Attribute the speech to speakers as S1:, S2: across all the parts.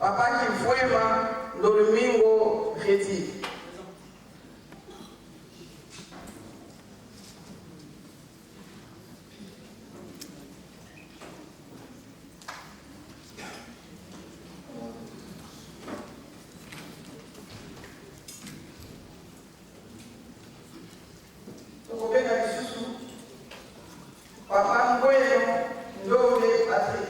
S1: Papa Kifuema Domingo Reti. Papa Mbueno Ndove Patrick.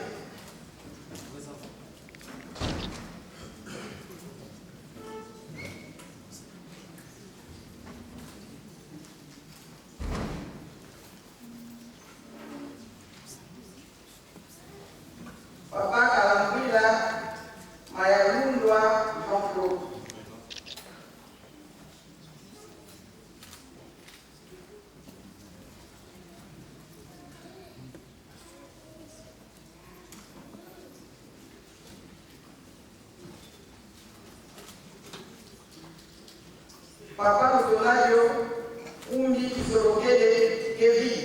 S1: Papa Kalambwila Mayalundwa Jean-Claude. Papa Ludonadio Umbi Kisorokele Kevin.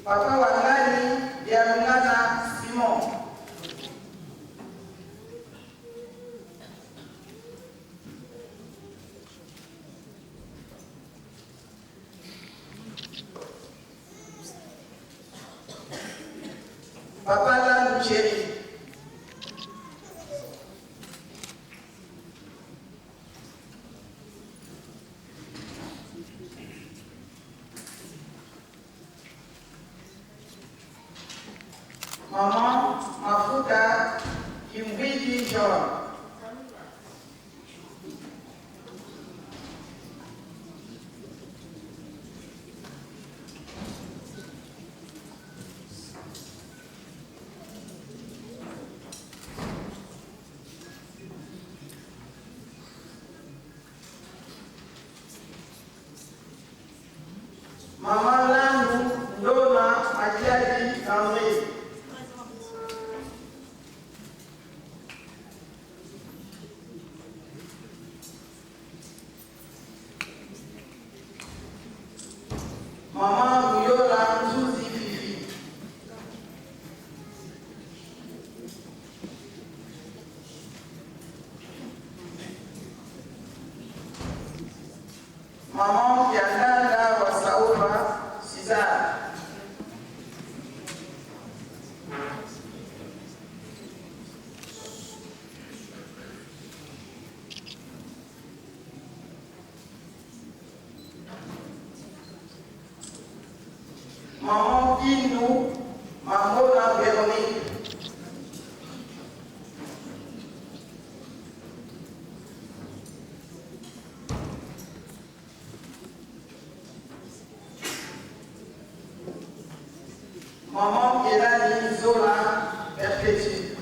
S1: Papa Wangani Dialungana Simon. Papa Landucheri. Maman Mafuta Kimbwidi John. Maman Landu Ndoma Matiadi André. Maman Buyola Nzuzi Fifi. Maman Kiandanda Wasaoba César. Maman Kinou Mamona Véronique. Maman Kelani Zola Perpétue.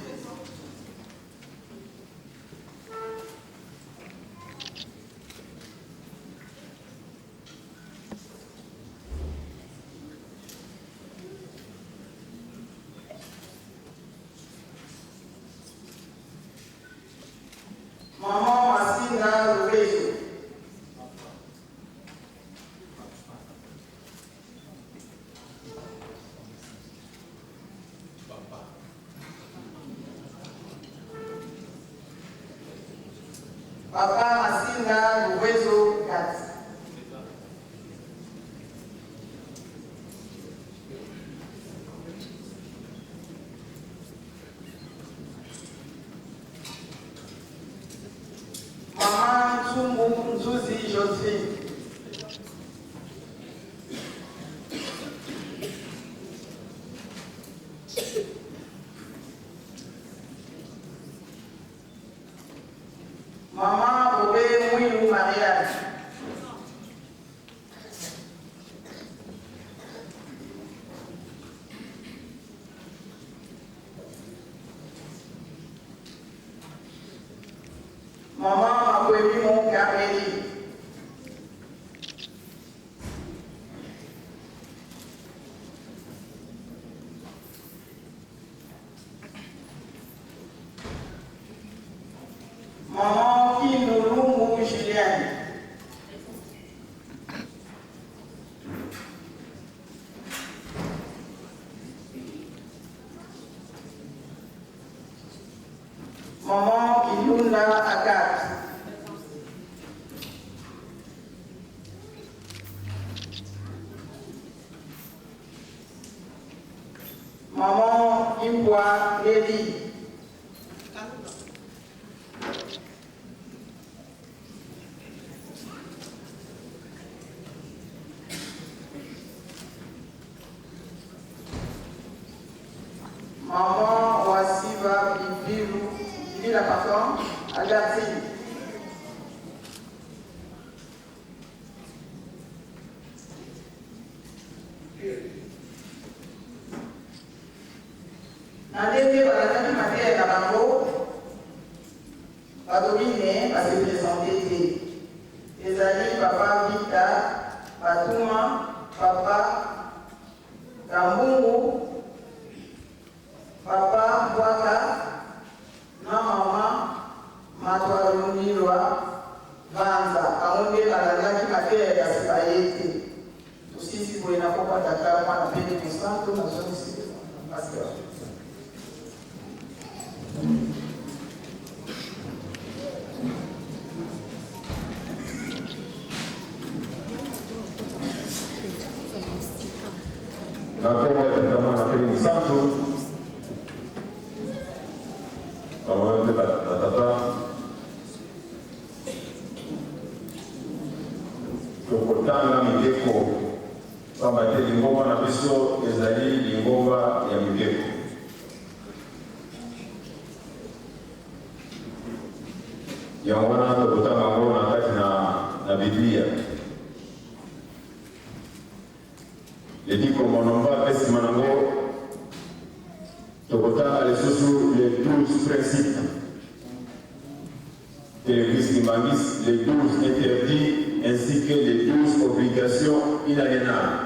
S1: Maman Masina Lourejo. Papa Masina Lourejo Kat. Maman Tsumbu Nzuzi Josephine. Maman Obe Mouilou Mariage. Maman Akwemi Mon Camélie. Maman Kindoulou Julienne. Maman Kindoula Agathe. Maman Imboa Lady. Maman Wasiva Vila pardon, Agathe. Nandete balataki matière na bango badomine base présenter ezali papa Vita Batuma papa Gambungu papa Bwaka na mama Matwa Lumilwa Vanza aonde balataki matière ya sibayete tusisi boina kopa tata mwana pende constante na zone site pasteur.
S2: Na kwa tutakuwa na pili santo pamoja na tata tukutana miteko kwamba ile ngoma na biso ezali ngoma ya miteko ya wana tukutana ngoma kati na Biblia. Les dix commandements pesi manango tokota les 12 principes que le Christ mangis, les 12 interdits ainsi que les 12 obligations inaliénables.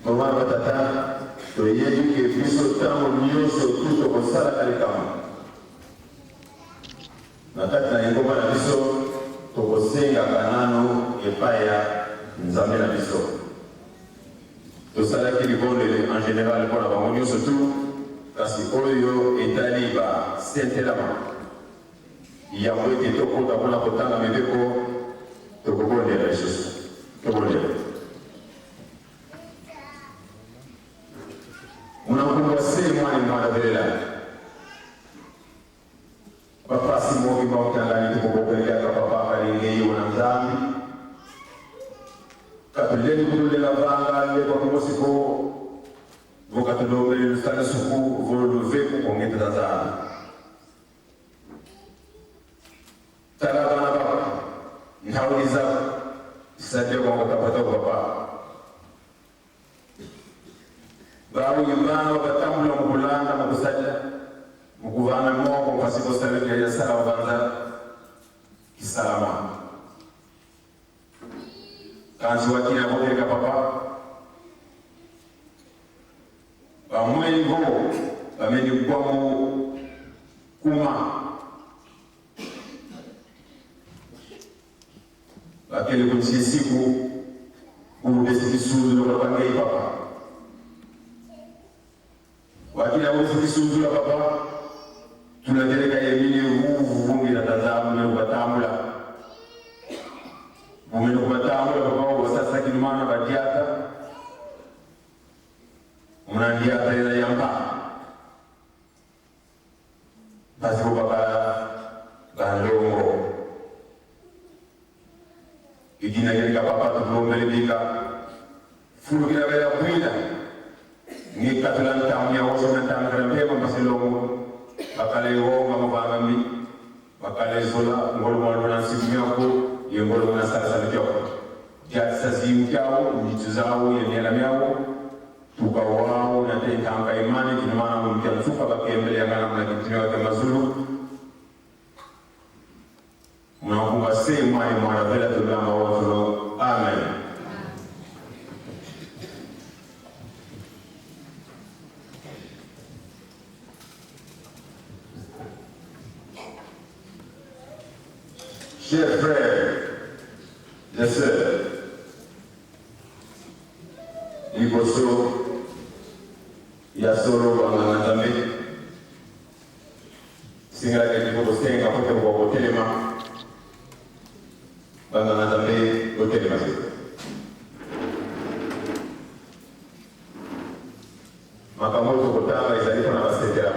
S2: Comment va toyebi ke biso ntango nyonso tu tokosala kalikama na kati na engoma na biso tokosengaka nano epai ya nzambe na biso tosalaki libondeli en général mpona bango nyonso tu kasi oyo etali basentelama yango ete tokota mpona kotanga mibeko tokobondela lisusu tobondela. Unakumbwase mwana velela papa simoki mautangani tukukopeleka papa kalingeyi wanamzambi katuleni kutulela vanga le kwa kumosiko vokatulobeli lustane suku voluveku kongete tazana tala bana papa ntauliza isate kwa kutapata papa babu yimano batambula mukulanda mukusajja mukuvana moko kwasiko saleke ya sala wabanza kisalama kanzi wakina bokereka papa bamweni go bameni kwamu kuma bakele kunsisiku ubesifisuzu lokapangei papa wakila ufikisuzula papa tunajeleka yemini vumbi na tazamu kubatambula mumene kubatambula papa wasasa kinumana badiata unandiata ila yamba basi papa bandongo igina jeleka papa tukulombele bika fulu kila bela kuila ni katulan tamnya woso na tamgra mbeba masilongo bakale wonga mabangami bakale sola ngol mo na simyako yengol na sasa njoko ya sasi mkao nituzao yenela myao tukawao na tentanga imani kinamana mkia suka bakembele ya ngana na kitinyo ya mazulu mnaku Mungu si mwani mwana vile tulama wote. Amen. Chers frères et sœurs, Iboso, Yasoro, Ananatame, Singala Iboso, Senga, Potembo, Telema, Ananatame, Telema. Makamoto Kotama, Isali, Panabastekera.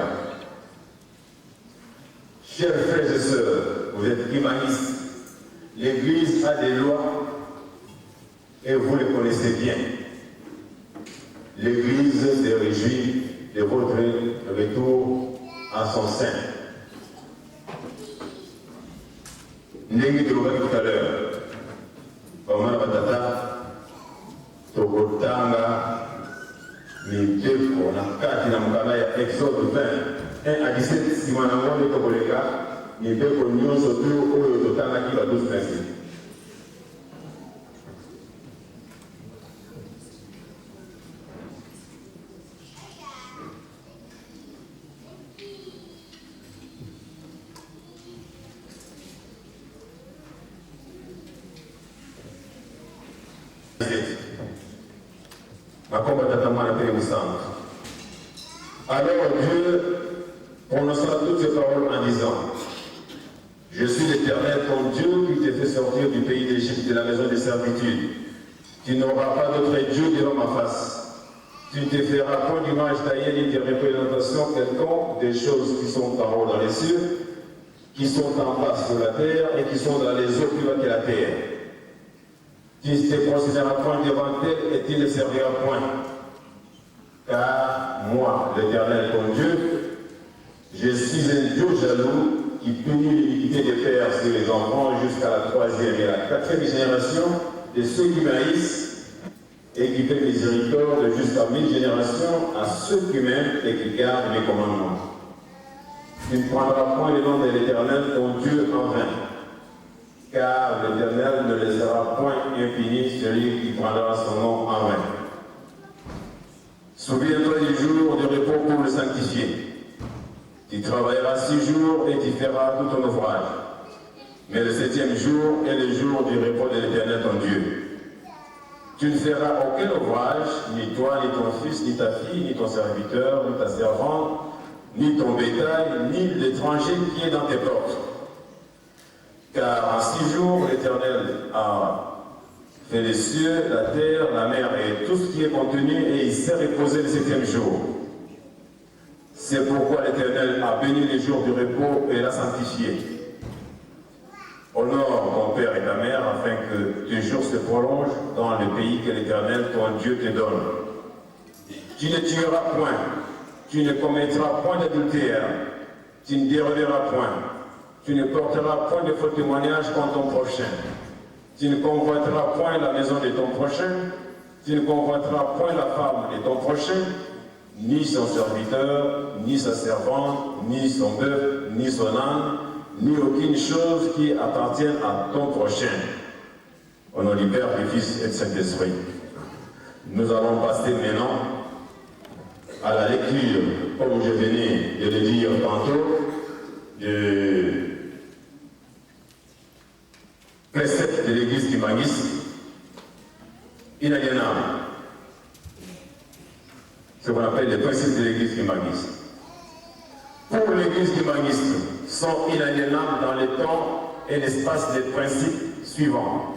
S2: Chers frères et sœurs, vous êtes humanistes. L'Église a des lois et vous les connaissez bien. L'Église se réjouit de votre retour à son sein. Ndenge tulobaki tout à l'heure, Bamana Batata, Tokotanga, Mibeko, Nakati na Mukana ya Exode 20, 1 à 17, si Mwanangonde Tokoleka, Mibeko nyonso tu oyo totanga ki ba 12 principes. Alors Dieu prononcera toutes ces paroles en disant: Je suis l'Éternel, ton Dieu, qui t'ai fait sortir du pays d'Égypte, de la maison de servitude. Tu n'auras pas d'autre Dieu devant ma face. Tu ne te feras point d'image taillée ni de représentation quelconque des choses qui sont en haut dans les cieux, qui sont en bas sur la terre et qui sont dans les eaux plus bas que la terre. Tu ne te considéreras point devant elles et tu ne serviras point. Car moi, l'Éternel, ton Dieu, je suis un Dieu jaloux qui punit l'iniquité des pères sur les enfants jusqu'à la 3e et la 4e génération de ceux qui m'haïssent et qui fait miséricorde jusqu'à 1000 générations à ceux qui m'aiment et qui gardent mes commandements. Tu ne prendras point le nom de l'Éternel, ton Dieu, en vain, car l'Éternel ne laissera point impuni celui qui prendra son nom en vain. Souviens-toi du jour du repos pour le sanctifier. Tu travailleras 6 jours et tu feras tout ton ouvrage. Mais le 7e jour est le jour du repos de l'Éternel ton Dieu. Tu ne feras aucun ouvrage, ni toi, ni ton fils, ni ta fille, ni ton serviteur, ni ta servante, ni ton bétail, ni l'étranger qui est dans tes portes. Car en 6 jours, l'Éternel a fait les cieux, la terre, la mer et tout ce qui est contenu, et il s'est reposé le 7e jour. C'est pourquoi l'Éternel a béni les jours du repos et l'a sanctifié. Honore ton père et ta mère, afin que tes jours se prolongent dans le pays que l'Éternel, ton Dieu, te donne. Tu ne tueras point, tu ne commettras point d'adultère, tu ne déroberas point, tu ne porteras point de faux témoignages contre ton prochain. Tu ne convoiteras point la maison de ton prochain, tu ne convoiteras point la femme de ton prochain, ni son serviteur, ni sa servante, ni son bœuf, ni son âne, ni aucune chose qui appartienne à ton prochain. Au nom du Père, du Fils et du Saint-Esprit. Nous allons passer maintenant à la lecture, comme je venais de le dire tantôt, de précepte de l'église Kimangis, inaliénable. Ce qu'on appelle les principes de l'église Kimangis. Pour l'église Kimangis, sont inaliénables dans le temps et l'espace des principes suivants.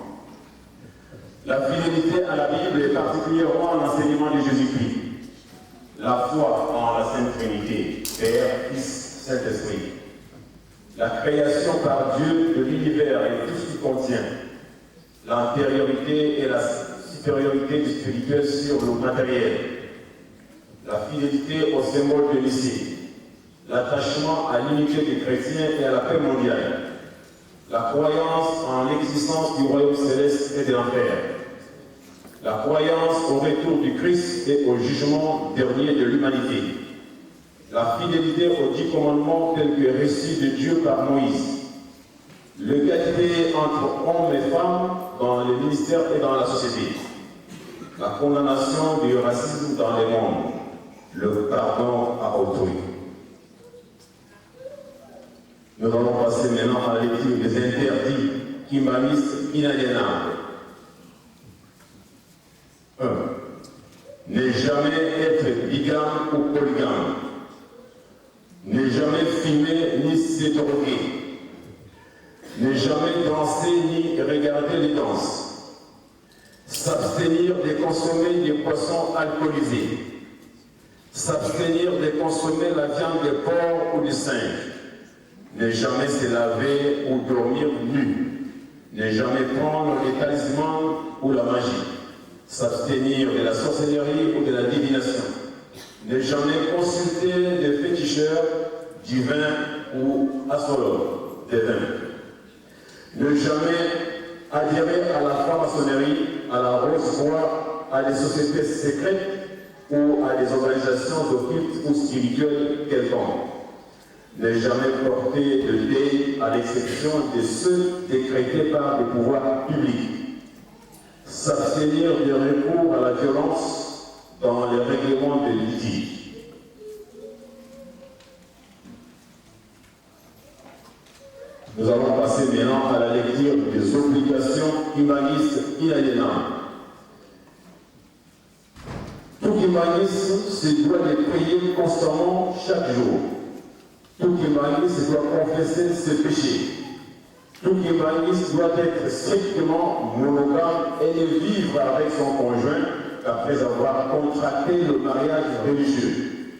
S2: La fidélité à la Bible et particulièrement à l'enseignement de Jésus-Christ. La foi en la Sainte Trinité, Père, Fils, Saint-Esprit. La création par Dieu de l'univers et tout ce qu'il contient. L'antériorité et la supériorité du spirituel sur le matériel. La fidélité au symbole de l'Église. L'attachement à l'unité des chrétiens et à la paix mondiale. La croyance en l'existence du royaume céleste et de l'enfer. La croyance au retour du Christ et au jugement dernier de l'humanité. La fidélité aux 10 commandements tels que récits de Dieu par Moïse.
S3: l'égalité entre hommes et femmes dans les ministères et dans la société, la condamnation du racisme dans les mondes, le pardon à autrui. Nous allons passer maintenant à la lecture des interdits humanistes inaliénables. 1. Ne jamais être bigame ou polygame. Ne jamais fumer ni s'édroguer. Ne jamais danser ni regarder les danses. S'abstenir de consommer des boissons alcoolisées. S'abstenir de consommer la viande de porc ou de singe. Ne jamais se laver ou dormir nu. Ne jamais prendre les talismans ou la magie. S'abstenir de la sorcellerie ou de la divination. Ne jamais consulter des féticheurs divins ou astrologues des vins. Ne jamais adhérer à la franc-maçonnerie, à la rose-croix, à des sociétés secrètes ou à des organisations occultes ou spirituelles quelconques. Ne jamais porter de deuil à l'exception de ceux décrétés par les pouvoirs publics. S'abstenir du recours à la violence dans les règlements de litige. Nous allons passer maintenant à la lecture des obligations humanistes inaliénables. Tout humaniste se doit de prier constamment chaque jour. Tout humaniste doit confesser ses péchés. Tout humaniste doit être strictement monogame et ne vivre avec son conjoint qu'après avoir contracté le mariage religieux.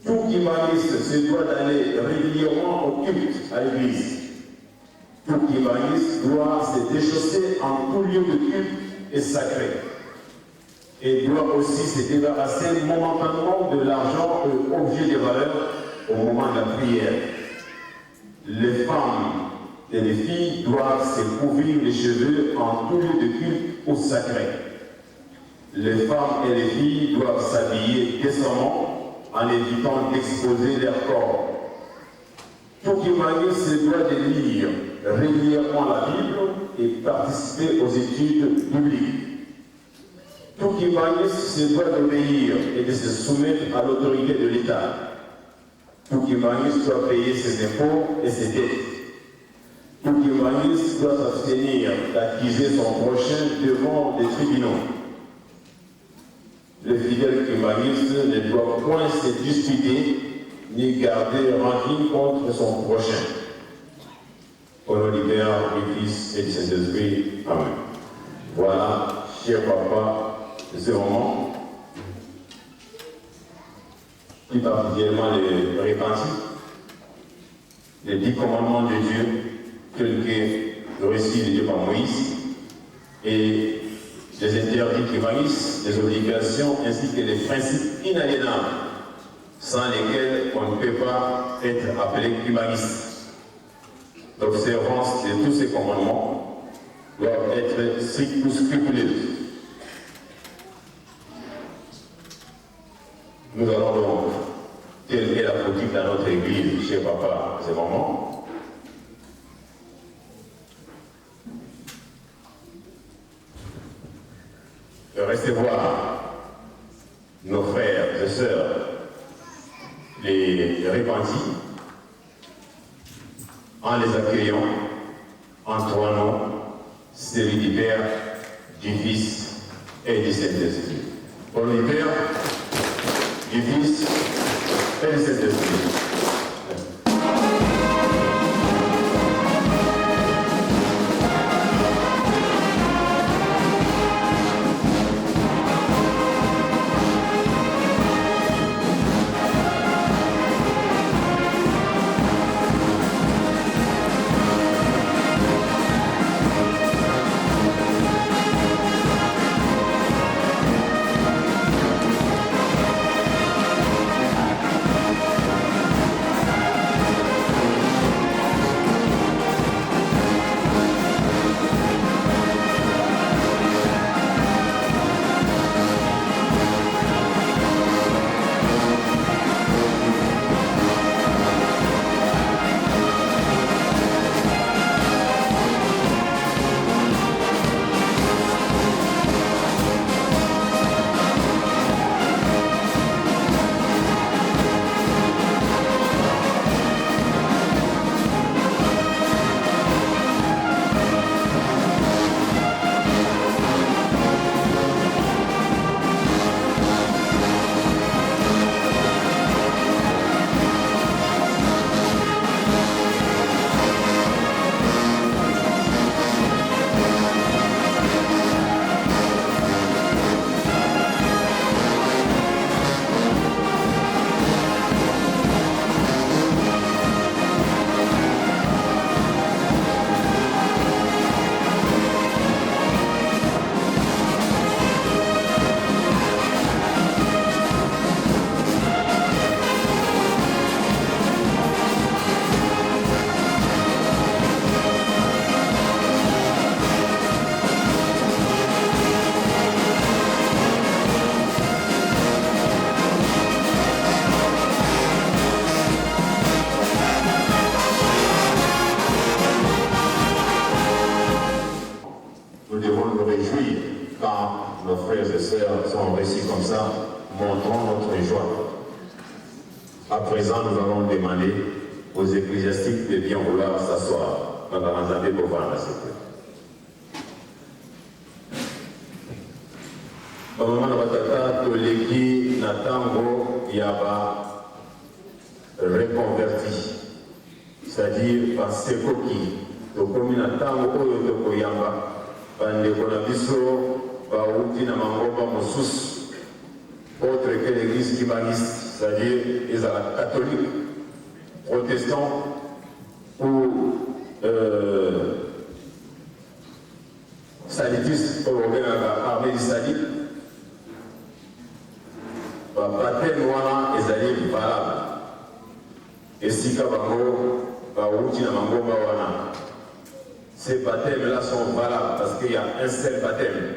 S3: Tout humaniste se doit d'aller régulièrement au culte à l'église. Tout humaniste doit se déchausser en tout lieu de culte et sacré. Et doit aussi se débarrasser momentanément de l'argent et objets de valeur au moment de la prière. Les femmes et les filles doivent se couvrir les cheveux en tout lieu de culte ou sacré. Les femmes et les filles doivent s'habiller décemment en évitant d'exposer leur corps. Tout humaniste se doit de lire régulièrement la Bible et participer aux études bibliques. Tout humaniste se doit d'obéir et de se soumettre à l'autorité de l'État. Tout humaniste doit payer ses impôts et ses dettes. Tout humaniste doit s'abstenir d'accuser son prochain devant des tribunaux. Le fidèle humaniste ne doit point se disputer ni garder rancune contre son prochain. Au nom du Père, du Fils et du Saint-Esprit. Amen. Voilà, cher papa, ce moment, plus particulièrement les repentis, les 10 commandements de Dieu, tels que le récit de Dieu par Moïse, et les interdits humanistes, les obligations, ainsi que les principes inaliénables, sans lesquels on ne peut pas être appelé humaniste. L'observance de tous ces commandements doit être scrupuleuse. Nous allons donc, telle est la politique dans notre église, chez papa, à ce moment, de recevoir nos frères et sœurs, les repentis, en les accueillant en trois noms, celui du Père, du Fils et du Saint-Esprit. Au nom du Père, du Fils et du Saint-Esprit. comme ça, montrons notre joie. À présent, nous allons demander aux ecclésiastiques de bien vouloir s'asseoir. Nous allons demander pour voir la sécurité. Bamama batata toleki na tango yaba reconverti, c'est-à-dire par sekoki tokomi na tango oyo tokoyamba bandeko na biso bauti na mangomba mosusu autre que l'église kibaniste, c'est-à-dire les catholiques, protestants ou salitistes européens à l'armée du salit. Baptême wana ezali valable. Esika bango bauti na mangomba wana. Ces baptêmes-là sont valables parce qu'il y a un seul baptême.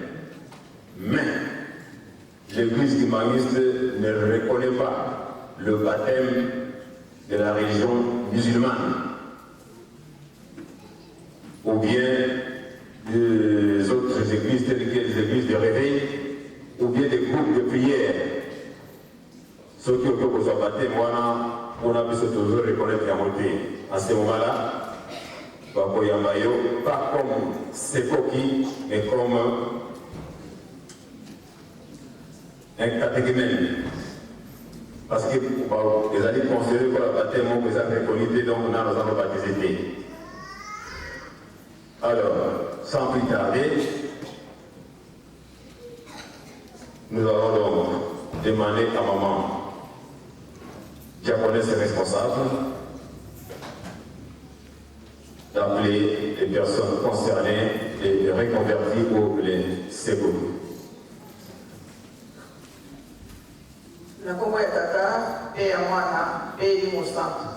S3: Mais l'église humaniste ne reconnaît pas le baptême de la religion musulmane ou bien des autres églises telles que les églises de réveil ou bien des groupes de prière. Ceux qui ont besoin de baptême, on a besoin de toujours reconnaître la montée. À ce moment-là, pas comme Sekoki, mais comme un catéchumène. Parce que les alliés considérés pour la baptême, ils ont reconnu, donc nous allons baptiser. Alors, sans plus tarder, nous allons donc demander à maman diaconesse responsable d'appeler les personnes concernées, les reconvertis ou les secours.
S1: Na Kongo ya tata pe ya mwana pe li mosantu.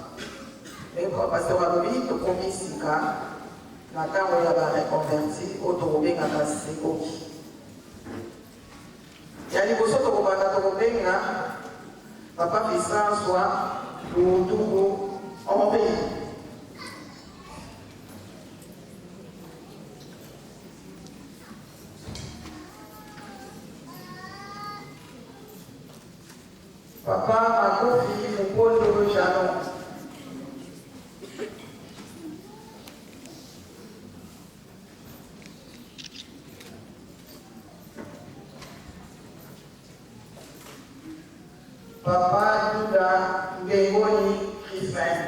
S1: Kwa pasteur walobi tokomisika na tango ya ba reconverti o tokobengaka sekoki. Ya liboso tokobenga Papa François Lutumbu Ombe. Papa Akofi Mukondo Janon. Papa Duda Ngengoni Christin.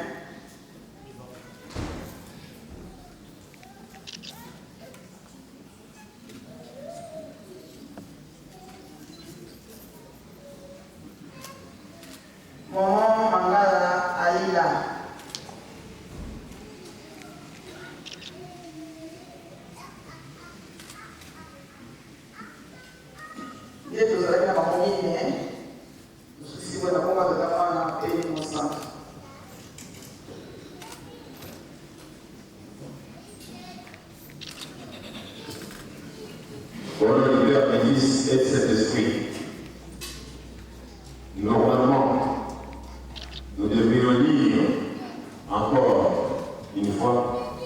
S1: Maman Mangala Aïla. Il est tous avec la famille, si vous n'avez pas de la et mon sang.
S3: Au nom du Père, du Fils et de Saint-Esprit, normalement, nous devrions lire encore une fois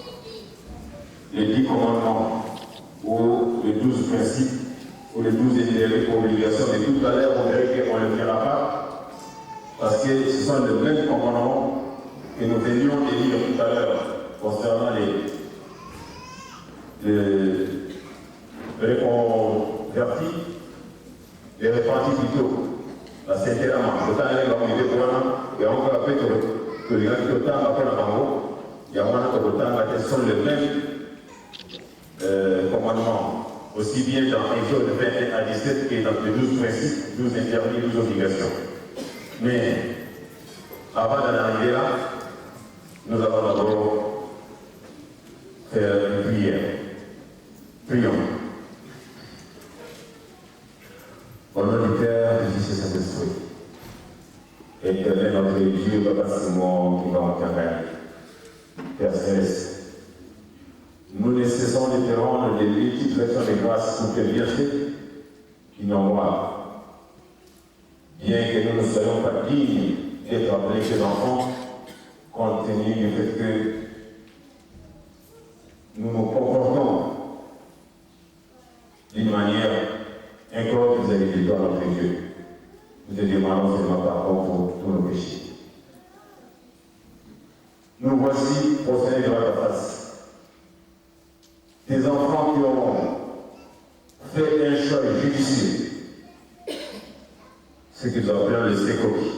S3: les 10 commandements ou les 12 principes ou les 12 obligations. Mais tout à l'heure, on dirait qu'on ne le fera pas parce que ce sont les mêmes commandements que nous venions de lire tout à l'heure concernant les reconvertis, les repentis plutôt. La sincèrement, le temps est là, on est pour un, et on va rappeler que les gens qui ont le temps, après la bango, il y a moins de temps, quels sont les mêmes commandements, aussi bien dans Exode 21 à 17 que dans les 12 principes, 12 interdits, 12 obligations. Mais avant d'en arriver là, nous allons d'abord faire une prière. Prions. Au nom du Père, du Fils et du Saint-Esprit. Éternel notre Dieu, Papa Simon, qui va en carrière. Père Céleste, nous ne cessons de te rendre des multiples de grâce pour tes bienfaits innombrables. Bien que nous ne soyons pas dignes d'être appelés tes enfants, compte tenu du fait que nous nous comportons d'une manière incroyable vis-à-vis de de toi, notre Dieu. Nous te demandons seulement pardon pour tous nos péchés. Nous voici prosternés devant ta face. Tes enfants qui ont fait un choix judicieux, ce qu'ils appellent le sécopi,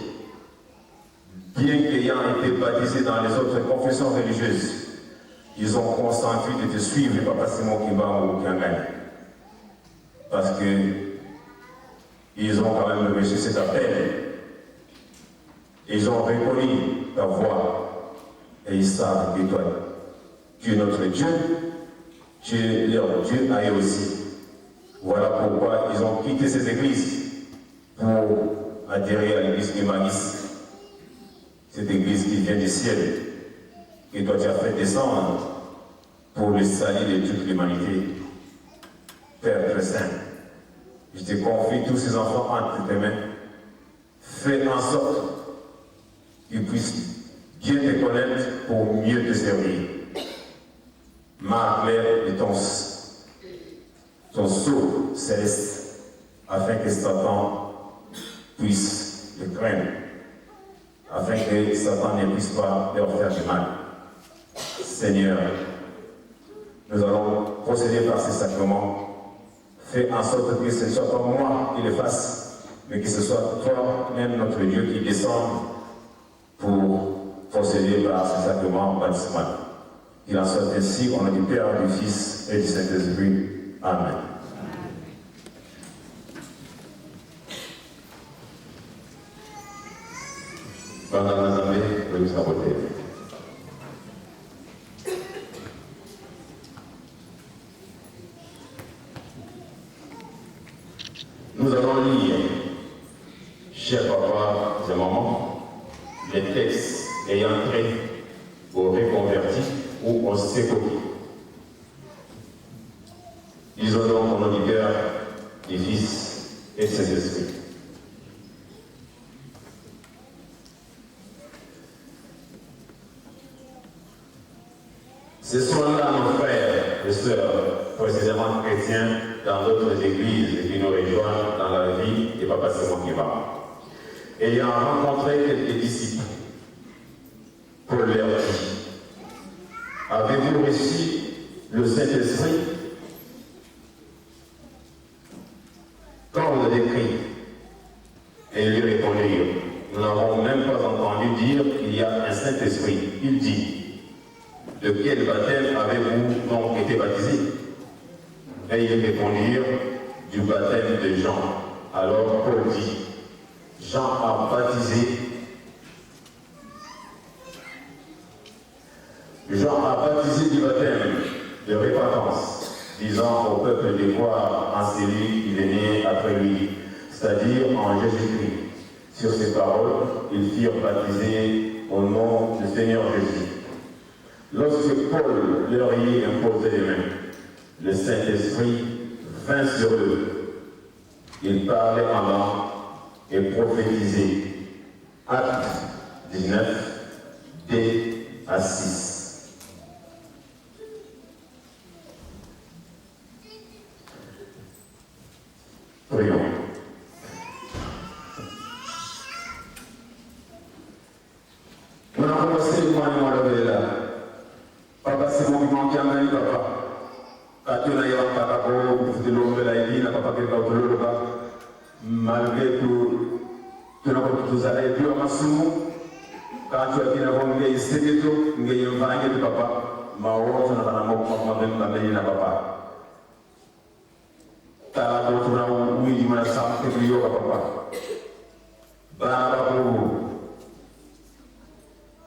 S3: bien qu'ayant été baptisés dans les autres confessions religieuses, ils ont consenti de te suivre, Papa Simon Kimba ou Kiangani. Parce qu'ils ont quand même reçu cet appel. Ils ont reconnu ta voix et ils savent que toi, tu es notre Dieu, tu es leur Dieu à eux aussi. Voilà pourquoi ils ont quitté cette église pour adhérer à l'église de Manis. Cette église qui vient du ciel, que toi tu as fait descendre pour le salut de toute l'humanité. Père très saint, je te confie tous ces enfants entre tes mains. Fais en sorte qu'ils puissent bien te connaître pour mieux te servir. Marque-les de ton sceau céleste, afin que Satan puisse le craindre, afin que Satan ne puisse pas leur faire du mal. Seigneur, nous allons procéder par ces sacrements. Fais en sorte que ce ne soit pas moi qui le fasse, mais que ce soit toi-même, notre Dieu, qui descende pour procéder par ces sacrements baptismaux. Il en soit ainsi au nom du Père, du Fils et du Saint-Esprit. Amen. Pendant la assemblée, veuillez saboter. Nous allons lire, chers papas et mamans, les textes ayant trait aux reconvertis ou aux sécopies. Lisons donc au nom du Père, du Fils et du Saint-Esprit. Ce sont là nos frères et sœurs, précisément chrétiens, dans d'autres églises qui nous rejoignent dans la vie de Papa Simon Kimba. Ayant rencontré quelques disciples, Paul leur dit: avez-vous reçu le Saint-Esprit quand vous avez crié? Et ils lui répondirent: nous n'avons même pas entendu dire qu'il y a un Saint-Esprit. Il dit: de quel baptême avez-vous donc été baptisés? Et ils répondirent: du baptême de Jean. Alors Paul dit: Jean a baptisé du baptême de repentance, disant au peuple de croire en celui qui venait après lui, c'est-à-dire en Jésus-Christ. Sur ces paroles, ils firent baptiser au nom du Seigneur Jésus. Lorsque Paul leur y imposait les mains, le Saint-Esprit vint sur eux. Ils parlaient en langue et prophétisaient. Acte 19, D à 6. Prions. Nous avons commencé le mois de là. Papa, c'est mon vivant qui a gagné, papa. Quand tu as eu un papa pour te l'homme de la vie, n'a pas fait d'autre le bas. Malgré tout, tu n'as pas tout ça. Et puis, on m'a soumou. Quand tu as dit, on a essayé tout, on a eu un vague de papa. Ma rose, on a un mot pour m'amener à papa. T'as d'autres là où il m'a ça, c'est plus haut, papa. Baba pour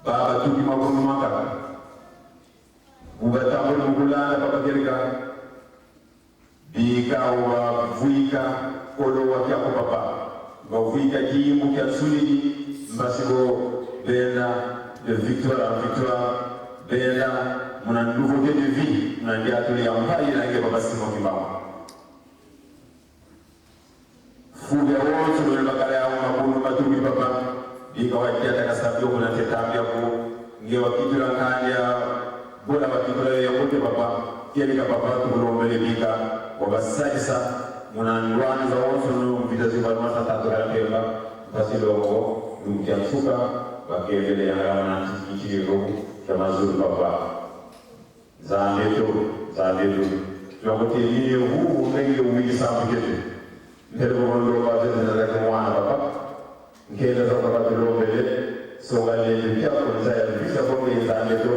S3: Baba, tout qui m'a connu, ugatambula mukulanda papa keleka bika wa vuika kolo wa kyako papa bavuika jimbu kya sulidi mbasigo benda de victoire en victoire benda muna nouveauté de vie na ndia tuli ya mbali na nge Papa Simon Kimba fuga wote wale bakala ya mabuno matumi papa bika wa kyata kasabyo kuna tetambia ko nge wakitula kanja bola bakitula ya wote papa keleka papa tukulombele bika wabasajisa
S2: munandwani za wonso no mvizazi balma tatu kalapemba basi longo lumkiansuka bakevele yangana nchiro kama zuri papa zandeto tunakotilie huu mengi umiki sabu kete mbele bondo baze na zake mwana papa ngenda za papa tulombele songa le pia kwa ya visa bonge zandeto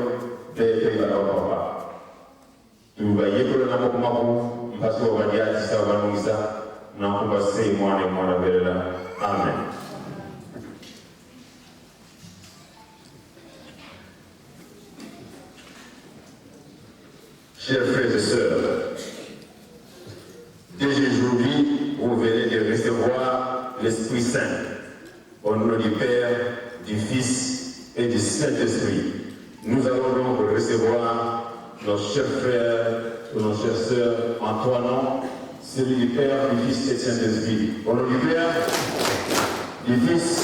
S2: bebe na papa tubayekolo na mokumaku mpasi wa badiaji sa banungisa na kubase mwana belela amen.
S3: Chers frères et sœurs, dès aujourd'hui, vous venez de recevoir l'Esprit Saint au nom du Père, du Fils et du Saint-Esprit. Nous allons donc recevoir nos chers frères et nos chères sœurs en trois noms, celui du Père, du Fils et du Saint-Esprit. Au nom du Père, du Fils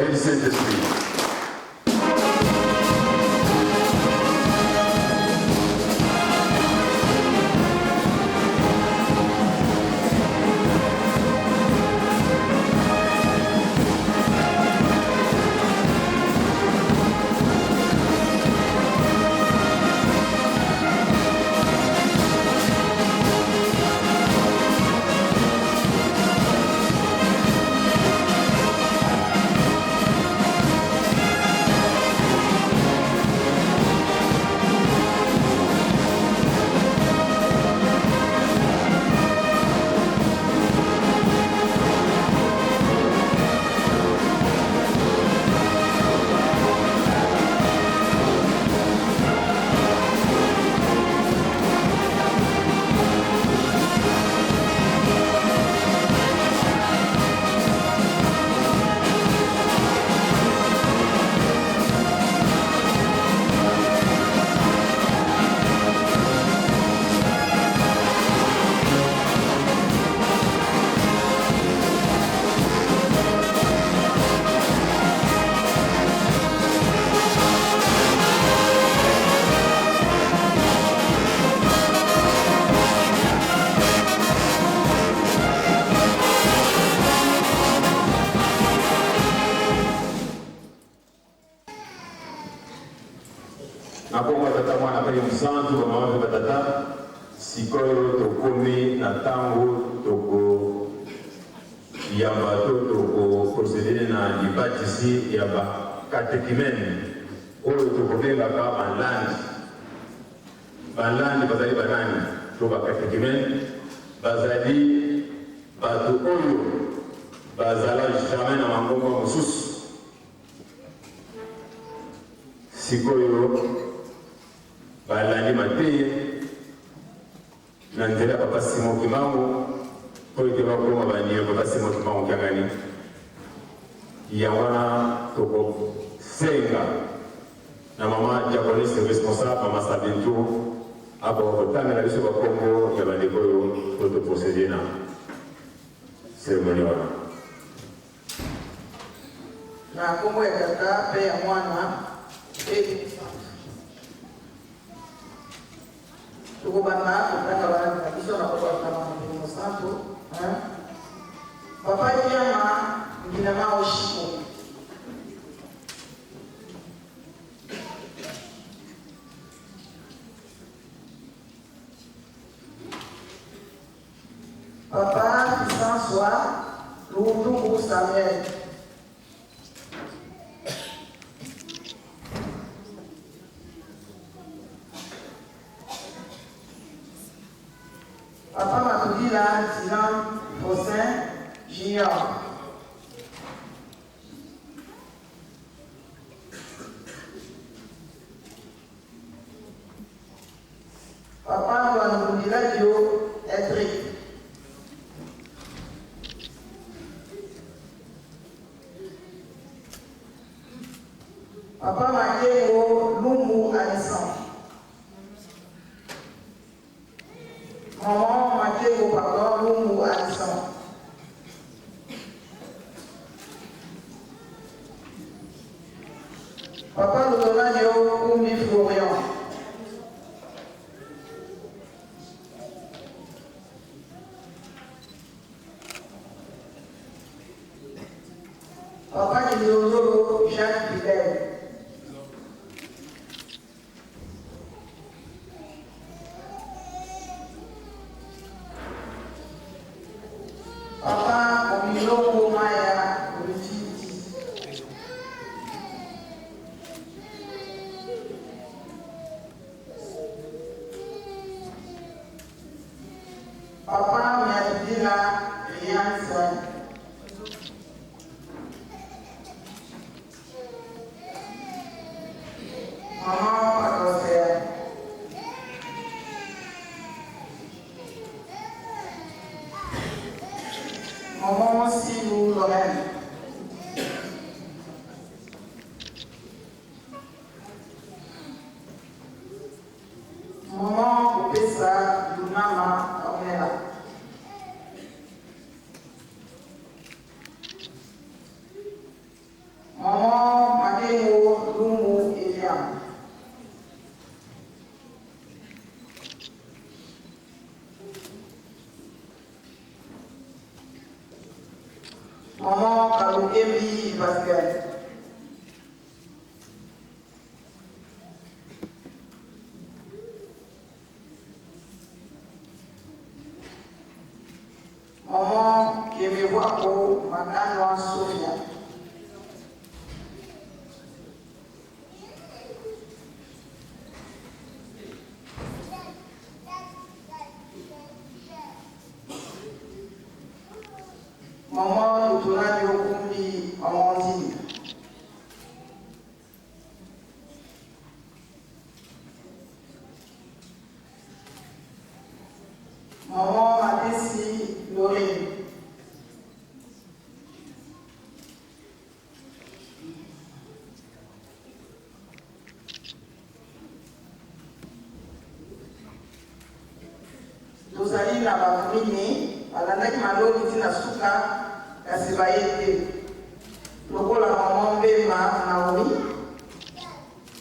S3: et du Saint-Esprit. Nakomba tata mwana pale msanzu kwa mawazo batata sikoyo tokomi na tango toko yamba toko procéder na libatisi ya ba katekimene oyo tokobenga ka balandi bazali banani to ba katekimene bazali batu oyo bazala jamais na mangongo mosusu sikoyo balandi mateye na nzela papa Simon Kimangu oyo te bakoma bandiyo papa Simon Kimangu kyangani yawana toko senga na mama diaconiste responsable mama Sabintu abo kotamela biso bakombo ya bandeko oyo totoprocéder na cérémonie wana
S1: na kombo ya tata pe ya mwana tukubana kutaka bana kabisa na kwa kama Mungu Santo papa yama ngina mao shiko papa François Lungu Samuel papa Matudila Sinan Fosin Junior papa Matudila Dio Edric papa Makego Lumbu Alison maman Makego papa Lumbu Alison papa Lutonadio Umbi Florian Papa Miadina Riansen. Maman Patrocea. Maman Silou Lorraine. Maman Pesa Lunama Ornella. Maman Mademo Lumu Eliam. Maman Kalukemi Pascal. Maman qui me voit pour Madame Sophia. Maman Lutunani Okumbi Amandine. Maman Madessi Lorraine. Tozali na bafamine balandaki maloni tina suka kasi bayete lokola maman Mbema Naomi,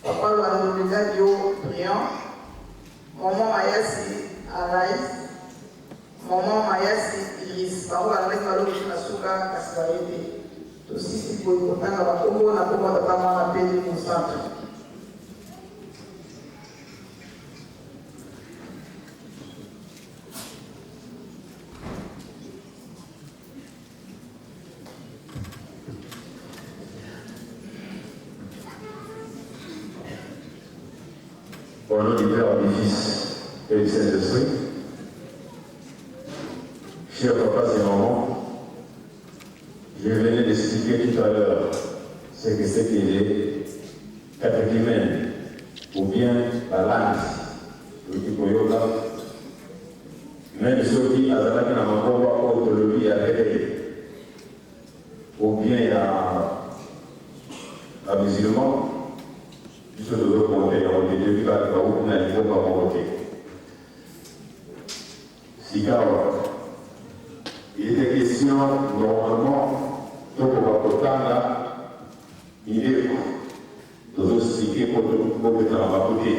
S1: papa Lwandolegadio Brian, maman Mayasi Arais, maman Mayasi Iris, bango balandaki maloni tina suka kasi bayete tosisi boye kotanga bakombo na kombo tata mwana peli mosantre.
S3: Au nom du Père, du Fils et du Saint-Esprit, chers papas et mamans, je venais d'expliquer tout à l'heure ce que c'est que les catéchumènes ou bien la langue, le Kikoyoga, même ceux qui ont la maman autonomie à ou bien à musulman. Je dois monter en début de la route, mais il faut pas monter. Si il était question, normalement, de pouvoir il est de expliquer pour le travail.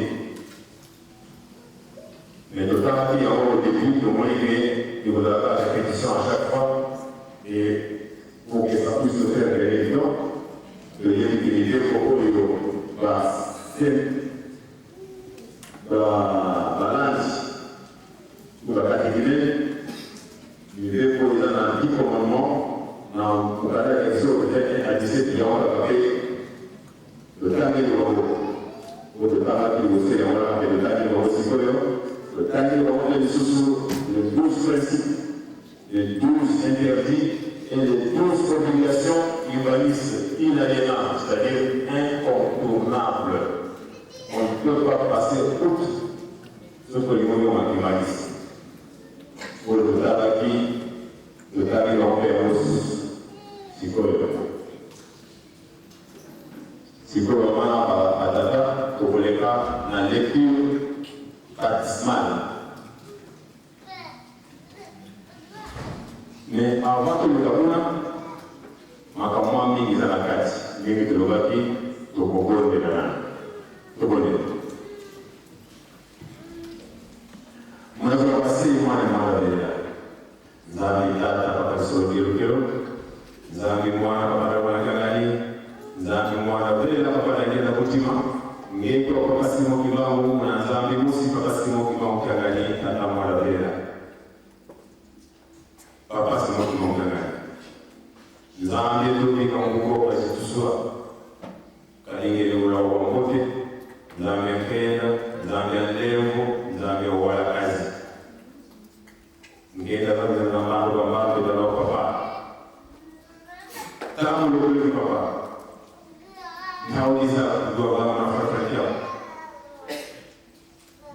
S3: Mais le temps qui est au début, au moins, il faudra faire la répétition à chaque fois, et pour que ça puisse se faire évident, de l'idée pour la balance pour la catégorie, il est pour les dans 10 commandements, pour la question peut-être à 17 millions le temps de pour le temps de le temps de le temps de les 12 principes, les 12 interdits et les 12 obligations humanistes inaliénables, c'est-à-dire incontournables. On ne peut pas passer outre ce que les monuments humanistes. Pour le travail, le travail en paix aussi, psychologue. Psychologue, à data, pour les cas, dans la lecture baptismale. Mais avant que le Kabuna, makamwa mingi za nakati, mingi tulobaki, tukogone na tukogone. Mwanzo basi mwana bila. Zami tata papa sokero, zami mwana papa mwana kangali, zami mwana bila papa ndenda kutima. Ngeko papa simo kibangu na zami musi papa simo kibangu kangali tata mwana bila. Papa simo kibangu kangali. Zambia tupi kamungo kwa zitusua kalingere ula wamote Zambia kenda, Zambia levo, Zambia wala kazi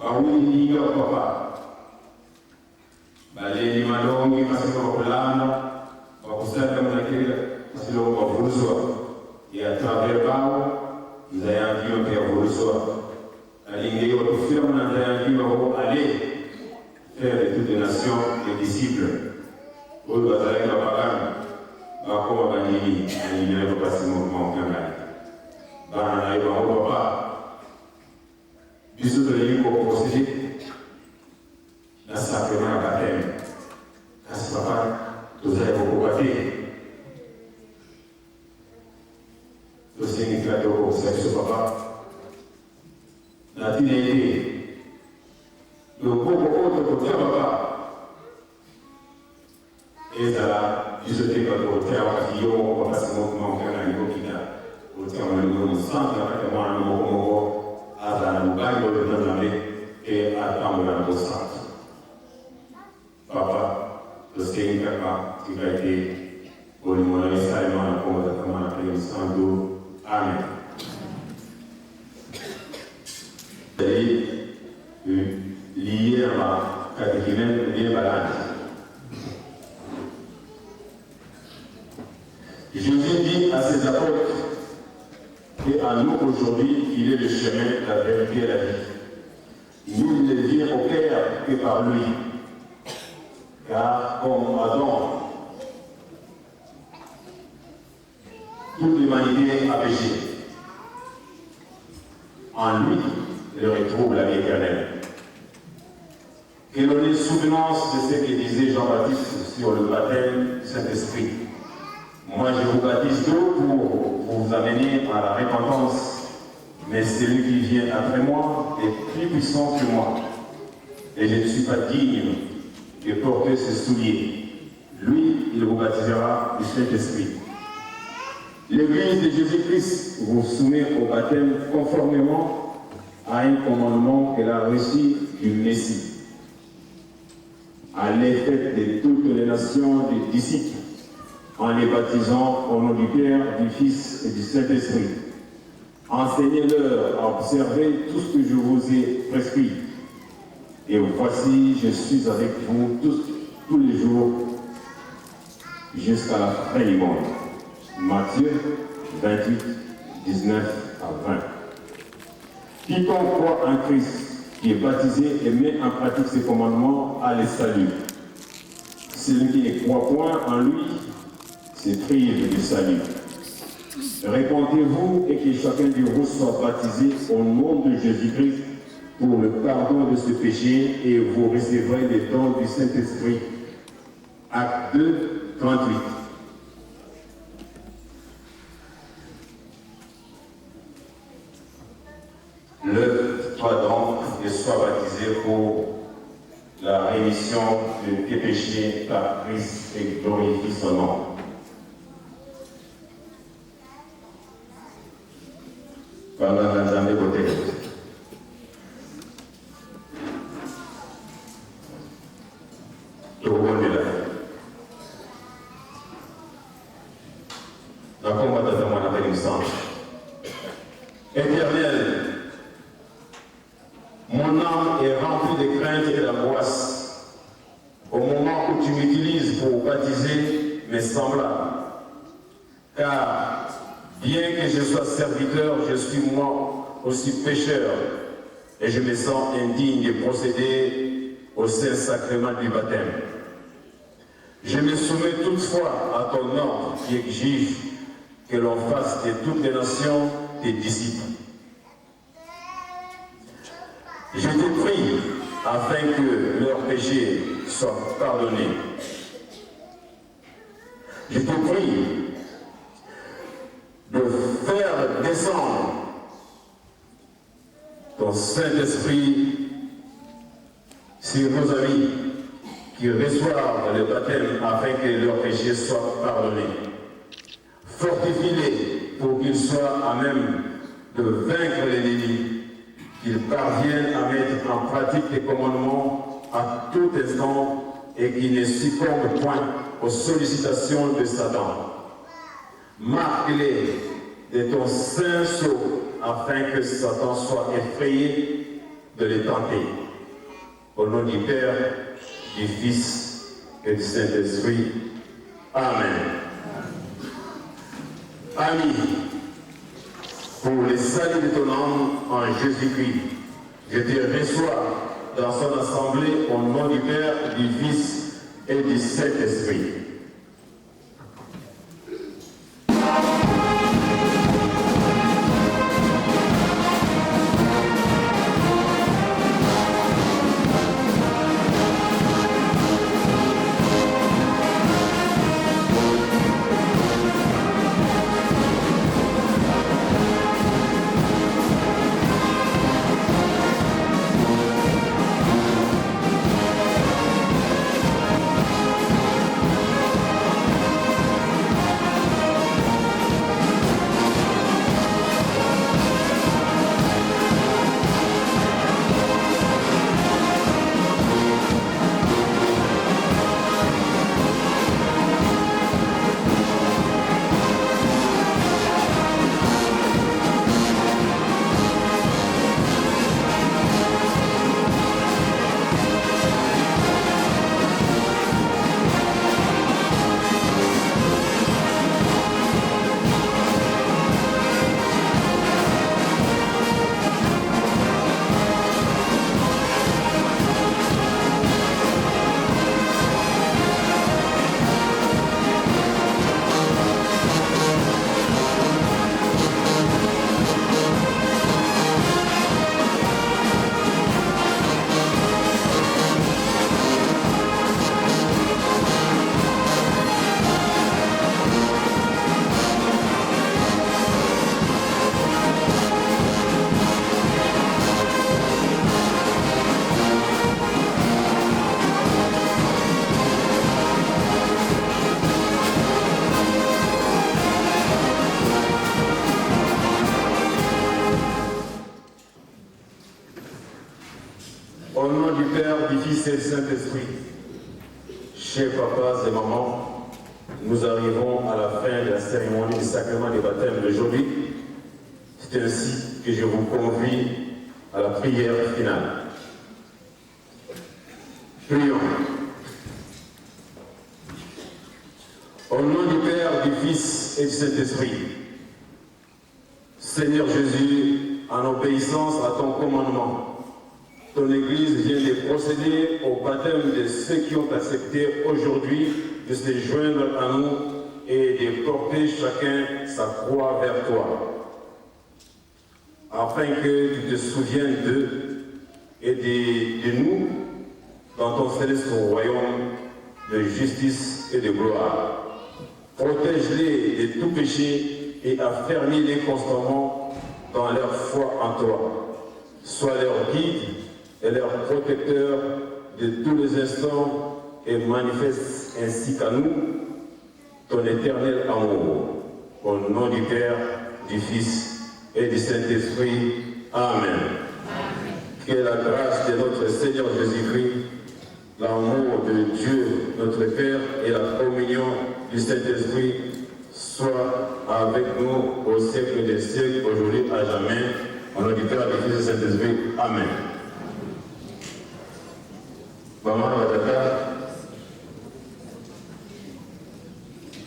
S2: Bawi iyo papa. Bale ni malongi masiko kulana wakusaka mnakira masilo wavuluzwa ya travers bao nzayangiwa pia vuluzwa alingeyo tufira mnanzayangiwa ho aller faire de toutes les nations des disciples oyo bazalaka bagana bakoma banini anyinyeyo basi mouvement kangani bana nayo bango papa biso toleli koprocéder na sacrement ya baptême kasi papa tozali kokoka te tosengikila te okokisa biso papa na ntina ete loboko oyo tokotia papa ezala biso te bakotia wakati yo moko bapasi mouvement okangani kokita kotia molimo mosantu na kati ya mwana moko moko azala na mobali oyo tozambe e atambola na bosantu papa tosengi kaka tika ete olimo na esalema na kombo za kama na pele santo amen. Lié à ma catéchumène, lié à la Jésus dit à ses apôtres et à nous aujourd'hui qu'il est le chemin, la vérité et la vie. Nul ne vient au Père que par lui. Car comme Adam, toute l'humanité a péché. En lui, il retrouve la vie éternelle. Que l'on ait souvenance de ce que disait Jean-Baptiste sur le baptême du Saint-Esprit. Moi, je vous baptise d'eau pour vous amener à la repentance, mais celui qui vient après moi est plus puissant que moi, et je ne suis pas digne de porter ses souliers. Lui, il vous baptisera du Saint-Esprit. L'Église de Jésus-Christ vous soumet au baptême conformément à un commandement qu'elle a reçu du Messie. Allez faites de toutes les nations des disciples, en les baptisant au nom du Père, du Fils et du Saint-Esprit. Enseignez-leur à observer tout ce que je vous ai prescrit. Et voici, je suis avec vous tous les jours jusqu'à la fin du monde. Matthieu 28, 19 à 20. Quiconque croit en Christ, qui est baptisé et met en pratique ses commandements, a le salut. Celui qui ne croit point en lui se prive du salut. Répondez-vous et que chacun de vous soit baptisé au nom de Jésus-Christ pour le pardon de ce péché et vous recevrez les dons du Saint-Esprit. Acte 2, 38. Lève-toi donc et sois baptisé pour la rémission de tes péchés par Christ et glorifie son nom. Pendant la journée côté. Tout le monde est là. Dans le combat de mon appel sang. Éternel, mon âme est remplie de crainte et d'angoisse au moment où tu m'utilises pour baptiser mes semblables. Car bien que je sois serviteur, je suis moi aussi pécheur et je me sens indigne de procéder au Saint-Sacrement du baptême. Je me soumets toutefois à ton ordre qui exige que l'on fasse de toutes les nations des disciples. Je te prie afin que leurs péchés soient pardonnés. Je te prie de faire descendre ton Saint-Esprit sur nos amis qui reçoivent le baptême afin que leurs péchés soient pardonnés. Fortifie-les pour qu'ils soient à même de vaincre l'ennemi, qu'ils parviennent à mettre en pratique tes commandements à tout instant et qu'ils ne succombent point aux sollicitations de Satan. Marque-les de ton saint sceau afin que Satan soit effrayé
S3: de les tenter. Au nom du Père, du Fils et du Saint-Esprit. Amen. Amis, pour le salut de ton âme en Jésus-Christ, je te reçois dans son assemblée au nom du Père, du Fils et du Saint-Esprit. Au nom du Père, du Fils et du Saint-Esprit, chers papas et mamans, nous arrivons à la fin de la cérémonie du sacrement du baptême d'aujourd'hui. C'est ainsi que je vous convie à la prière finale. Prions. Au nom du Père, du Fils et du Saint-Esprit, Seigneur Jésus, en obéissance à ton commandement, ton Église vient de procéder au baptême de ceux qui ont accepté aujourd'hui de se joindre à nous et de porter chacun sa croix vers toi, afin que tu te souviennes d'eux et de nous dans ton céleste royaume de justice et de gloire. Protège-les de tout péché et affermis-les constamment dans leur foi en toi. Sois leur guide et leur protecteur de tous les instants et manifeste ainsi qu'à nous ton éternel amour. Au nom du Père, du Fils et du Saint-Esprit. Amen. Que la grâce de notre Seigneur Jésus-Christ, l'amour de Dieu, notre Père, et la communion du Saint-Esprit soient avec nous au siècle des siècles, aujourd'hui à jamais. Au nom du Père, du Fils et du Saint-Esprit. Amen. Maman Wataka,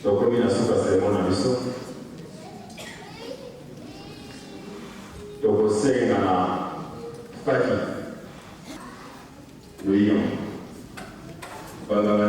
S3: donc comme il a su passer mon abisso, donc au sein à Faki, le lion, pendant la